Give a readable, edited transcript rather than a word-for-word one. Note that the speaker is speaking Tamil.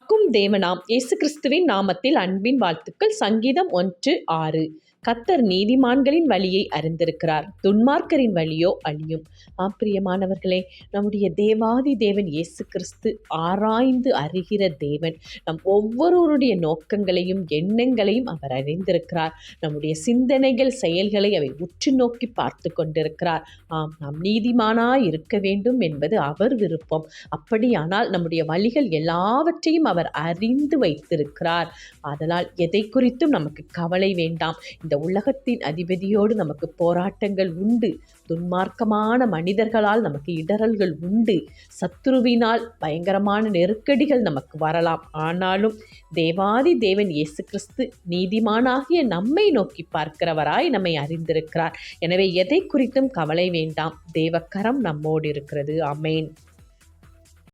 காக்கும் தேவனாம் இயேசு கிறிஸ்துவின் நாமத்தில் அன்பின் வாழ்த்துக்கள். சங்கீதம் 1:6. கர்த்தர் நீதிமான்களின் வழியை அறிந்திருக்கிறார், துன்மார்க்கரின் வழியோ அழியும். பிரியமானவர்களே, நம்முடைய தேவாதி தேவன் இயேசு கிறிஸ்து ஆராய்ந்து அறிகிற தேவன். நம் ஒவ்வொருவருடைய நோக்கங்களையும் எண்ணங்களையும் அவர் அறிந்திருக்கிறார். நம்முடைய சிந்தனைகள் செயல்களை அவர் உற்று நோக்கி பார்த்து கொண்டிருக்கிறார். நாம் நீதிமானாய் இருக்க வேண்டும் என்பது அவர் விருப்பம். அப்படியானால் நம்முடைய வழிகள் எல்லாவற்றையும் அவர் அறிந்து வைத்திருக்கிறார். அதனால் எதை குறித்தும் நமக்கு கவலை வேண்டாம். இந்த உலகத்தின் அதிபதியோடு நமக்கு போராட்டங்கள் உண்டு. துன்மார்க்கமான மனிதர்களால் நமக்கு இடரல்கள் உண்டு. சத்துருவினால் பயங்கரமான நெருக்கடிகள் நமக்கு வரலாம். ஆனாலும் தேவாதி தேவன் இயேசு கிறிஸ்து நீதிமானாகிய நம்மை நோக்கி பார்க்கிறவராய் நம்மை அறிந்திருக்கிறார். எனவே எதை குறித்தும் கவலை வேண்டாம். தேவக்கரம் நம்மோடு இருக்கிறது. ஆமென்.